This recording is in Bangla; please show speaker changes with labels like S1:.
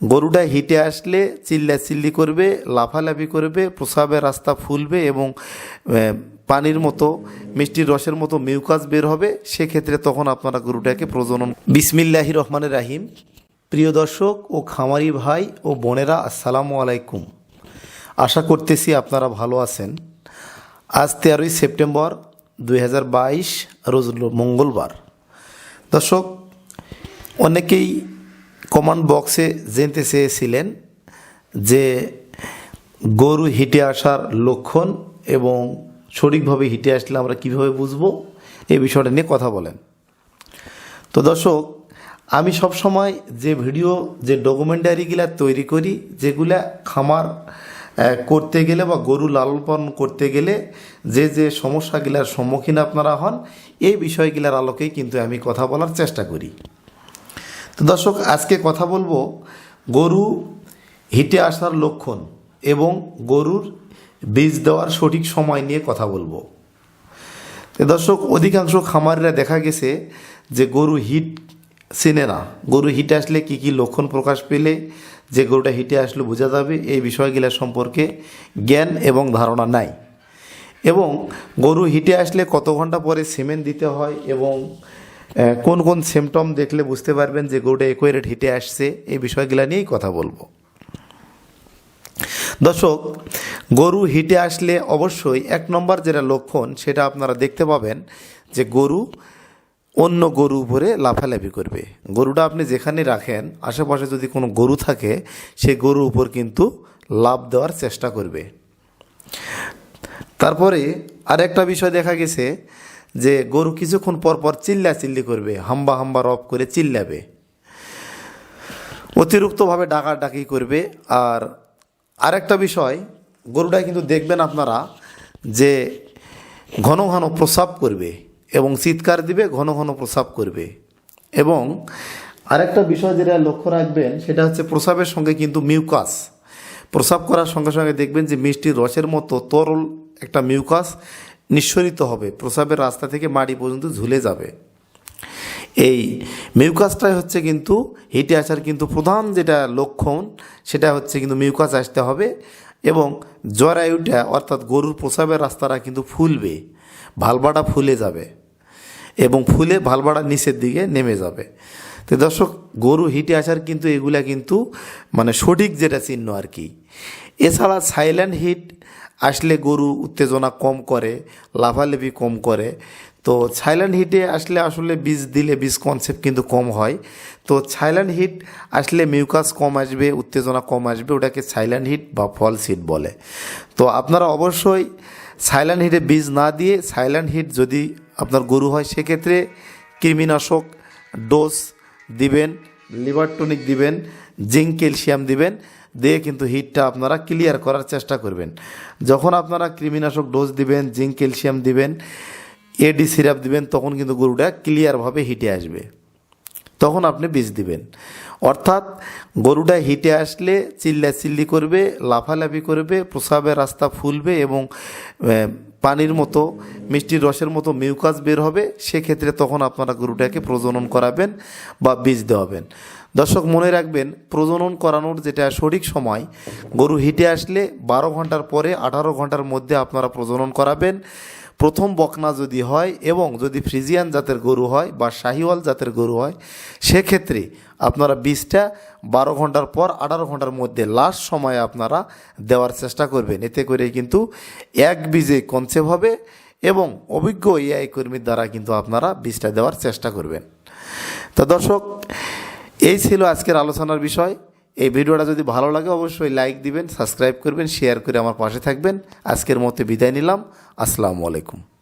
S1: গরুটা হিটে আসলে চিল্লাচিল্লি করবে, লাফালাফি করবে, প্রস্রাবের রাস্তা ফুলবে এবং পানির মতো মিষ্টির রসের মতো মিউকাস বের হবে। সেক্ষেত্রে তখন আপনারা গরুটাকে প্রজনন। বিসমিল্লাহির রহমানির রাহিম। প্রিয় দর্শক ও খামারি ভাই ও বোনেরা, আসসালামু আলাইকুম। আশা করতেছি আপনারা ভালো আছেন। আজ 13ই সেপ্টেম্বর 2022 রোজ মঙ্গলবার। দর্শক, অনেকেই কমেন্ট বক্সে জানতে চেয়েছিলেন যে গরু হিটে আসার লক্ষণ এবং সঠিকভাবে হিটে আসলে আমরা কীভাবে বুঝবো, এই বিষয়টা নিয়ে কথা বলেন। তো দর্শক, আমি সবসময় যে ভিডিও যে ডকুমেন্টারিগুলা তৈরি করি, যেগুলা খামার করতে গেলে বা গরু লালন পালন করতে গেলে যে সমস্যাগুলার সম্মুখীন আপনারা হন, এই বিষয়গুলার আলোকেই কিন্তু আমি কথা বলার চেষ্টা করি। তো দর্শক, আজকে কথা বলবো গরু হিটে আসার লক্ষণ এবং গরুর বীজ দেওয়ার সঠিক সময় নিয়ে কথা বলবো। তো দর্শক, অধিকাংশ খামারিরা দেখা গেছে যে গরু হিট চেনে না। গরু হিটে আসলে কি কি লক্ষণ প্রকাশ পেলে যে গরুটা হিটে আসলে বোঝা যাবে, এই বিষয়গুলো সম্পর্কে জ্ঞান এবং ধারণা নাই। এবং গরু হিটে আসলে কত ঘন্টা পরে সিমেন্ট দিতে হয় এবং কোন কোন সিমটম দেখলে বুঝতে পারবেন যে গরুটা একুরেট হিটে আসছে, এই বিষয়গুলো নিয়েই কথা বলবো। দর্শক, গরু হিটে আসলে অবশ্যই 1 নম্বর যেটা লক্ষণ, সেটা আপনারা দেখতে পাবেন যে গরু অন্য গরু উপরে লাফালাফি করবে। গরুটা আপনি যেখানে রাখেন, আশেপাশে যদি কোনো গরু থাকে, সেই গরুর উপর কিন্তু লাফ দেওয়ার চেষ্টা করবে। তারপরে আরেকটা বিষয় দেখা গেছে যে গরু কিছুক্ষণ পর পর চিল্লাচিল্লি করবে, হাম্বা হাম্বা রব করে চিল্লাবে, অতিরিক্তভাবে ডাকাডাকি করবে। আর আরেকটা বিষয়, গরুটা কিন্তু দেখবেন আপনারা যে ঘন ঘন প্রস্রাব করবে এবং চিৎকার দিবে, ঘন ঘন প্রস্রাব করবে। এবং আরেকটা বিষয় যেটা লক্ষ্য রাখবেন, সেটা হচ্ছে প্রস্রাবের সঙ্গে কিন্তু মিউকাস, প্রস্রাব করার সঙ্গে সঙ্গে দেখবেন যে মিষ্টির রসের মতো তরল একটা মিউকাস নিঃসরিত হবে, প্রস্রাবের রাস্তা থেকে মাড়ি পর্যন্ত ঝুলে যাবে। এই মিউকাসটাই হচ্ছে কিন্তু হিটে আসার কিন্তু প্রধান যেটা লক্ষণ, সেটা হচ্ছে কিন্তু মিউকাস আসতে হবে। এবং জরায়ুটা অর্থাৎ গরুর প্রস্রাবের রাস্তাটা কিন্তু ফুলবে, ভালবাটা ফুলে যাবে এবং ফুলে ভালবাটা নিচের দিকে নেমে যাবে। তো দর্শক, গরু হিটে আসার কিন্তু এগুলা কিন্তু মানে সঠিক যেটা চিহ্ন আর কি। এছাড়া সাইলেন্ট হিট আসলে গরু উত্তেজনা কম করে, লাফালাফি কম করে। তো সাইলেন্ট হিটে আসলে আসলে বীজ দিলে বীজ কনসেপ্ট কিন্তু কম হয়। তো সাইলেন্ট হিট আসলে মিউকাস কম আসবে, উত্তেজনা কম আসবে, ওটাকে সাইলেন্ট হিট বা ফলস হিট বলে। তো আপনারা অবশ্যই সাইলেন্ট হিটে বীজ না দিয়ে, সাইলেন্ট হিট যদি আপনার গরু হয়, সেক্ষেত্রে কৃমিনাশক ডোজ দিবেন, লিভার টনিক দিবেন, জিঙ্ক ক্যালসিয়াম দিবেন, দিয়ে কিন্তু হিটটা আপনারা ক্লিয়ার করার চেষ্টা করবেন। যখন আপনারা কৃমিনাশক ডোজ দিবেন, জিঙ্ক ক্যালসিয়াম দিবেন, এডি সিরাপ দিবেন, তখন কিন্তু গরুটা ক্লিয়ারভাবে হিটে আসবে, তখন আপনি বীজ দিবেন। অর্থাৎ গরুটা হিটে আসলে চিল্লাচিল্লি করবে, লাফালাফি করবে, প্রস্রাবের রাস্তা ফুলবে এবং পানির মতো মিষ্টির রসের মতো মিউকাস বের হবে। সেক্ষেত্রে তখন আপনারা গরুটাকে প্রজনন করাবেন বা বীজ দেওয়াবেন। দর্শক, মনে রাখবেন, প্রজনন করানোর যেটা সঠিক সময়, গরু হিটে আসলে 12 ঘন্টার পরে 18 ঘন্টার মধ্যে আপনারা প্রজনন করাবেন। প্রথম বকনা যদি হয় এবং যদি ফ্রিজিয়ান জাতের গরু হয় বা শাহিওয়াল জাতের গরু হয়, সেক্ষেত্রে আপনারা বীজটা 12 ঘন্টার পর 18 ঘন্টার মধ্যে লাস্ট সময়ে আপনারা দেওয়ার চেষ্টা করবেন। এতে করে কিন্তু এক বীজে কনসেপ্ট হবে এবং অভিজ্ঞ এআই কর্মীর দ্বারা কিন্তু আপনারা বীজটা দেওয়ার চেষ্টা করবেন। তো দর্শক, এই ছিল আজকের আলোচনার বিষয়। এই ভিডিওটা যদি ভালো লাগে অবশ্যই লাইক দিবেন, সাবস্ক্রাইব করবেন, শেয়ার করে আমার পাশে থাকবেন। আজকের মতো বিদায় নিলাম। আসসালামু আলাইকুম।